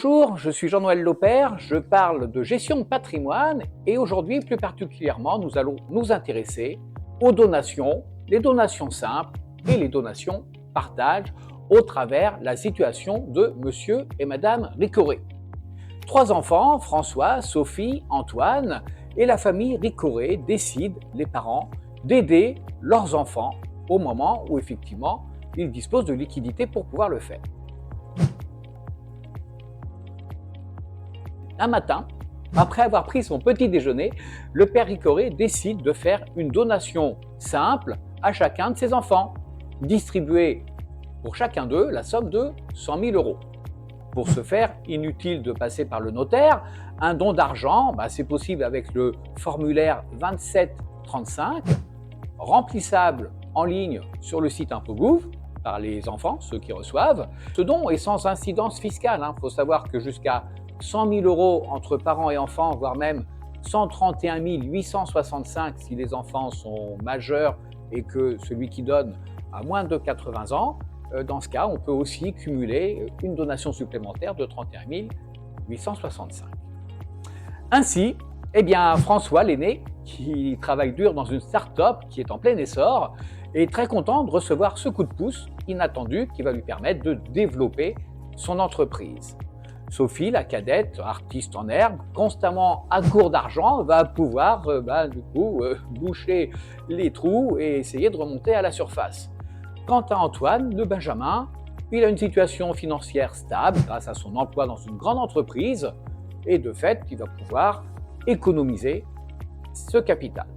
Bonjour, je suis Jean-Noël Lopère, je parle de gestion de patrimoine et aujourd'hui plus particulièrement nous allons nous intéresser aux donations, les donations simples et les donations partage au travers la situation de monsieur et madame Ricoré. 3 enfants, François, Sophie, Antoine, et la famille Ricoré décident, les parents, d'aider leurs enfants au moment où effectivement ils disposent de liquidités pour pouvoir le faire. Un matin, après avoir pris son petit déjeuner, le père Ricoré décide de faire une donation simple à chacun de ses enfants, distribuer pour chacun d'eux la somme de 100 000 euros. Pour ce faire, inutile de passer par le notaire, un don d'argent, c'est possible avec le formulaire 2735, remplissable en ligne sur le site Impôts.gouv par les enfants, ceux qui reçoivent. Ce don est sans incidence fiscale. Faut savoir que jusqu'à 100 000 euros entre parents et enfants, voire même 131 865 si les enfants sont majeurs et que celui qui donne a moins de 80 ans. Dans ce cas, on peut aussi cumuler une donation supplémentaire de 31 865. Ainsi, François, l'aîné, qui travaille dur dans une start-up qui est en plein essor, est très content de recevoir ce coup de pouce inattendu qui va lui permettre de développer son entreprise. Sophie, la cadette, artiste en herbe, constamment à court d'argent, va pouvoir boucher les trous et essayer de remonter à la surface. Quant à Antoine, le benjamin, il a une situation financière stable grâce à son emploi dans une grande entreprise et de fait, il va pouvoir économiser ce capital.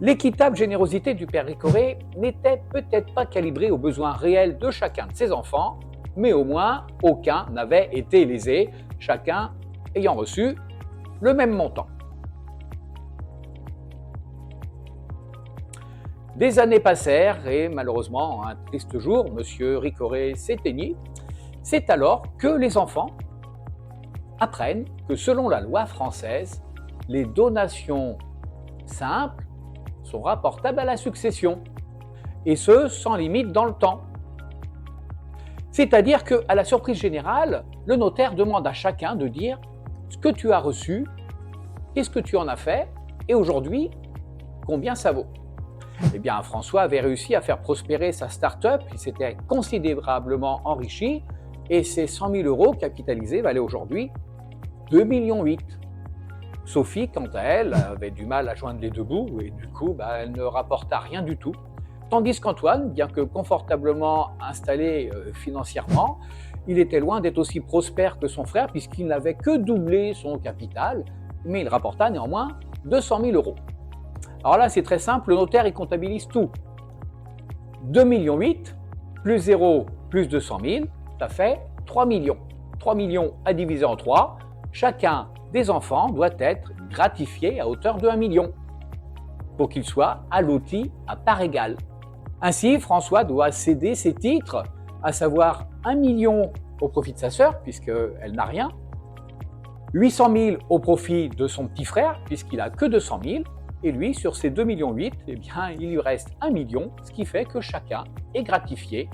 L'équitable générosité du père Ricoré n'était peut-être pas calibrée aux besoins réels de chacun de ses enfants, mais au moins aucun n'avait été lésé, chacun ayant reçu le même montant. Des années passèrent et malheureusement, un triste jour, M. Ricoré s'éteignit. C'est alors que les enfants apprennent que selon la loi française, les donations simples sont rapportables à la succession, et ce, sans limite dans le temps. C'est-à-dire qu'à la surprise générale, le notaire demande à chacun de dire ce que tu as reçu, qu'est-ce que tu en as fait, et aujourd'hui, combien ça vaut. François avait réussi à faire prospérer sa start-up, il s'était considérablement enrichi, et ses 100 000 euros capitalisés valaient aujourd'hui 2,8 millions. Sophie, quant à elle, avait du mal à joindre les deux bouts, et du coup, elle ne rapporta rien du tout. Tandis qu'Antoine, bien que confortablement installé financièrement, il était loin d'être aussi prospère que son frère puisqu'il n'avait que doublé son capital, mais il rapporta néanmoins 200 000 euros. Alors là, c'est très simple, le notaire il comptabilise tout. 2,8 millions plus 0 plus 200 000, ça fait 3 millions. 3 millions à diviser en 3, chacun des enfants doit être gratifié à hauteur de 1 million pour qu'il soit alloti à part égale. Ainsi, François doit céder ses titres, à savoir 1 million au profit de sa sœur, puisqu'elle n'a rien, 800 000 au profit de son petit frère, puisqu'il n'a que 200 000, et lui, sur ses 2,8 millions, il lui reste 1 million, ce qui fait que chacun est gratifié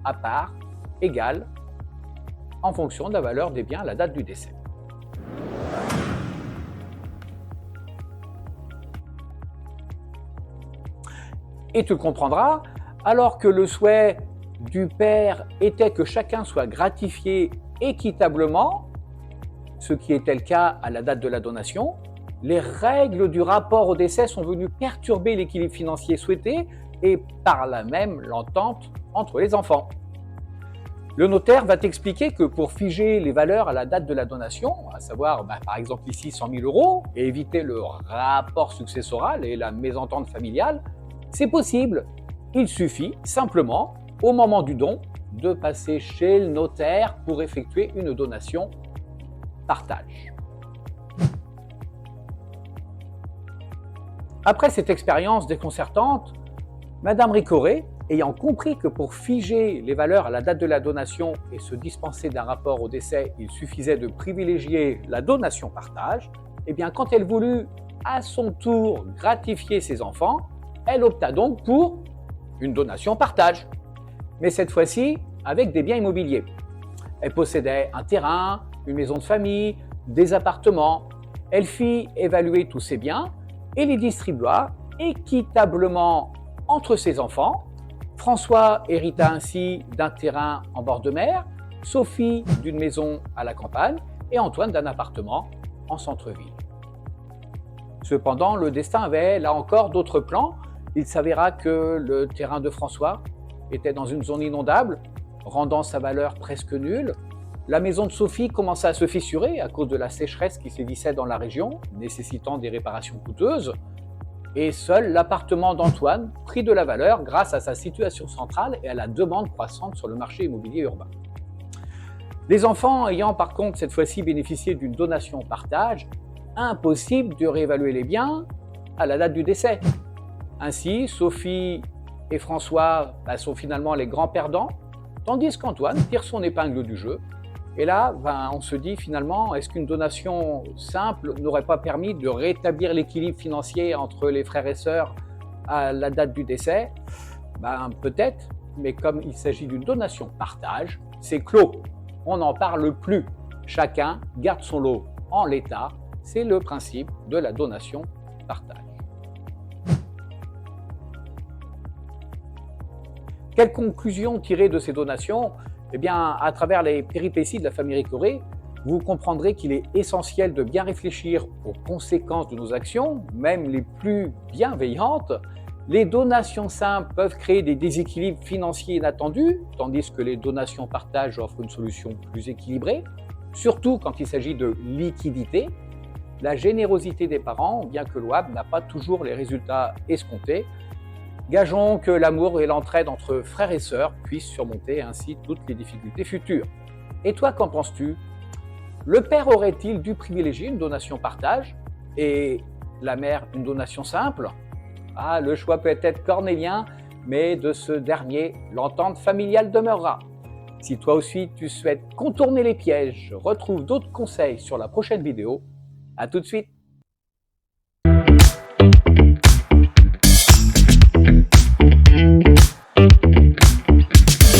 à part égale en fonction de la valeur des biens à la date du décès. Et tu le comprendras, alors que le souhait du père était que chacun soit gratifié équitablement, ce qui était le cas à la date de la donation, les règles du rapport au décès sont venues perturber l'équilibre financier souhaité et par là même l'entente entre les enfants. Le notaire va t'expliquer que pour figer les valeurs à la date de la donation, à savoir par exemple ici 100 000 euros, et éviter le rapport successoral et la mésentente familiale, c'est possible. Il suffit simplement, au moment du don, de passer chez le notaire pour effectuer une donation partage. Après cette expérience déconcertante, Madame Ricoré, ayant compris que pour figer les valeurs à la date de la donation et se dispenser d'un rapport au décès, il suffisait de privilégier la donation partage, quand elle voulut à son tour gratifier ses enfants, elle opta donc pour une donation partage, mais cette fois-ci avec des biens immobiliers. Elle possédait un terrain, une maison de famille, des appartements. Elle fit évaluer tous ses biens et les distribua équitablement entre ses enfants. François hérita ainsi d'un terrain en bord de mer, Sophie d'une maison à la campagne et Antoine d'un appartement en centre-ville. Cependant, le destin avait là encore d'autres plans. Il s'avéra que le terrain de François était dans une zone inondable, rendant sa valeur presque nulle. La maison de Sophie commença à se fissurer à cause de la sécheresse qui sévissait dans la région, nécessitant des réparations coûteuses. Et seul l'appartement d'Antoine prit de la valeur grâce à sa situation centrale et à la demande croissante sur le marché immobilier urbain. Les enfants ayant par contre cette fois-ci bénéficié d'une donation-partage, impossible de réévaluer les biens à la date du décès. Ainsi, Sophie et François sont finalement les grands perdants, tandis qu'Antoine tire son épingle du jeu. Et là, on se dit finalement, est-ce qu'une donation simple n'aurait pas permis de rétablir l'équilibre financier entre les frères et sœurs à la date du décès? Peut-être, mais comme il s'agit d'une donation-partage, c'est clos. On n'en parle plus. Chacun garde son lot en l'état. C'est le principe de la donation-partage. Quelle conclusion tirer de ces donations? À travers les péripéties de la famille Ricoré, vous comprendrez qu'il est essentiel de bien réfléchir aux conséquences de nos actions, même les plus bienveillantes. Les donations simples peuvent créer des déséquilibres financiers inattendus, tandis que les donations partage offrent une solution plus équilibrée, surtout quand il s'agit de liquidité. La générosité des parents, bien que louable, n'a pas toujours les résultats escomptés. Gageons que l'amour et l'entraide entre frères et sœurs puissent surmonter ainsi toutes les difficultés futures. Et toi, qu'en penses-tu? Le père aurait-il dû privilégier une donation partage et la mère une donation simple? Le choix peut être cornélien, mais de ce dernier, l'entente familiale demeurera. Si toi aussi tu souhaites contourner les pièges, retrouve d'autres conseils sur la prochaine vidéo. À tout de suite!